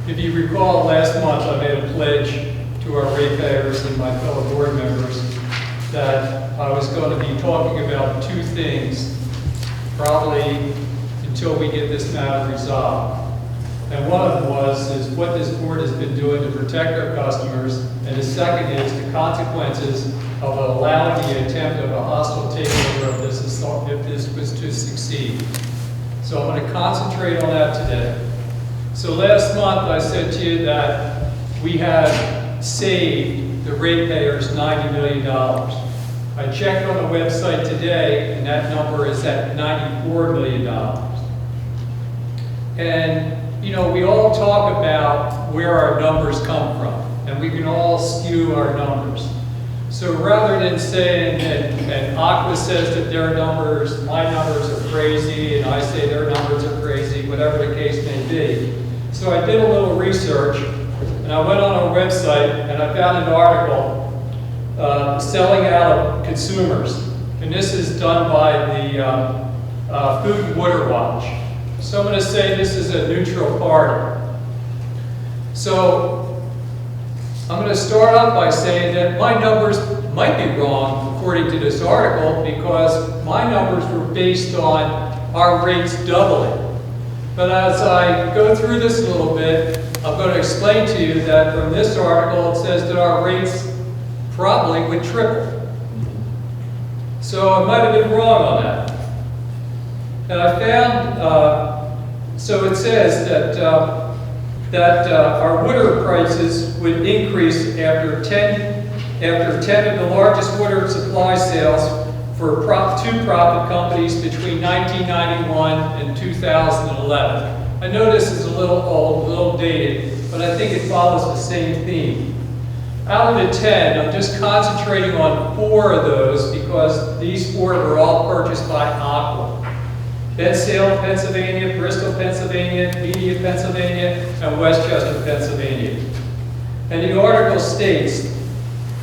If you recall, last month I made a pledge to our ratepayers and my fellow board members that I was going to be talking about two things, probably until we get this matter resolved. And one of them is what this board has been doing to protect our customers, and the second is the consequences of allowing the attempt of a hostile takeover of this if this was to succeed. So I'm going to concentrate on that today. So last month I said to you that we had saved the ratepayers $90 million. I checked on the website today and that number is at $94 million. And you know, we all talk about where our numbers come from, and we can all skew our numbers. So rather than saying that Aqua says that their numbers, my numbers are crazy, and I say their numbers are crazy, whatever the case may be. So I did a little research, and I went on our website, and I found an article selling out of consumers. And this is done by the Food and Water Watch. So I'm going to say this is a neutral party. So I'm going to start off by saying that my numbers might be wrong according to this article because my numbers were based on our rates doubling. But as I go through this a little bit, I'm going to explain to you that from this article it says that our rates probably would triple. So I might have been wrong on that. And I found, so it says that our water prices would increase after 10 of the largest water supply sales for two profit companies between 1991 and 2011. I know this is a little old, a little dated, but I think it follows the same theme. Out of the 10, I'm just concentrating on 4 of those because these 4 were all purchased by Aqua. Bensale, Pennsylvania, Bristol, Pennsylvania, Media, Pennsylvania, and Westchester, Pennsylvania. And the article states,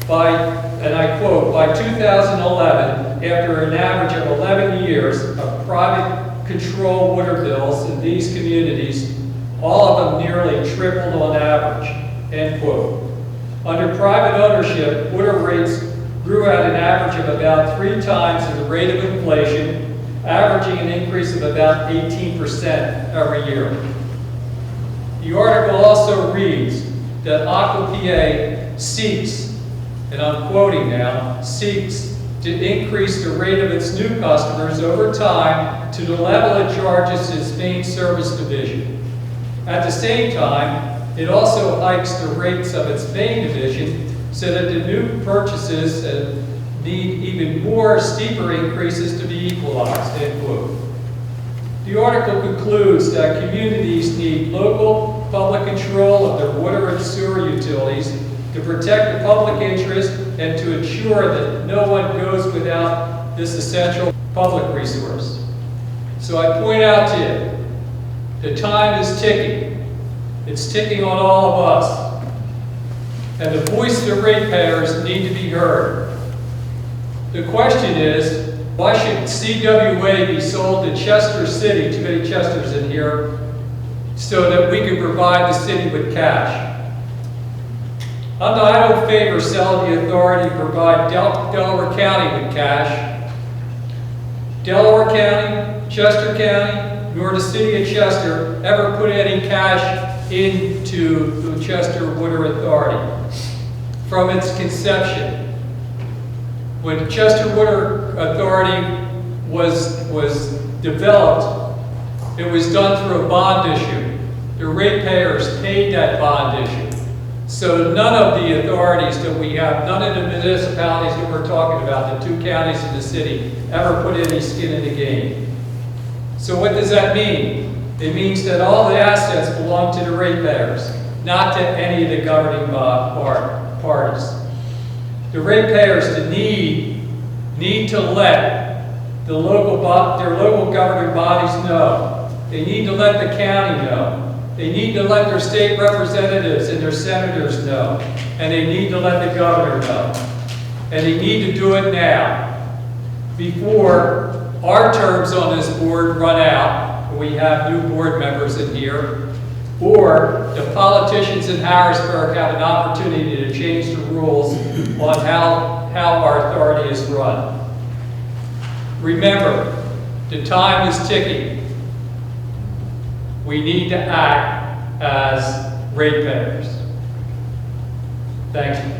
and I quote, by 2011, after an average of 11 years of private control water bills in these communities, all of them nearly tripled on average, end quote. Under private ownership, water rates grew at an average of about 3 times the rate of inflation, averaging an increase of about 18% every year. The article also reads that Aqua PA seeks, and I'm quoting now, seeks to increase the rate of its new customers over time to the level it charges its main service division. At the same time, it also hikes the rates of its main division so that the new purchases need even more steeper increases to be equalized, end quote. The article concludes that communities need local public control of their water and sewer utilities to protect the public interest and to ensure that no one goes without this essential public resource. So I point out to you, the time is ticking. It's ticking on all of us. And the voice of the ratepayers need to be heard. The question is, why should CWA be sold to Chester City, too many Chesters in here, so that we can provide the city with cash? I don't favor selling the authority to provide Delaware County with cash. Delaware County, Chester County, nor the city of Chester ever put any cash into the Chester Water Authority from its conception. When the Chester Water Authority was developed, it was done through a bond issue. The ratepayers paid that bond issue. So none of the authorities that we have, none of the municipalities that we're talking about, the 2 counties in the city, ever put any skin in the game. So what does that mean? It means that all the assets belong to the ratepayers, not to any of the governing parties. The ratepayers need to let their local governing bodies know. They need to let the county know. They need to let their state representatives and their senators know. And they need to let the governor know. And they need to do it now, before our terms on this board run out. We have new board members in here. or the politicians in Harrisburg have an opportunity to change the rules on how our authority is run. Remember, the time is ticking. We need to act as ratepayers. Thank you.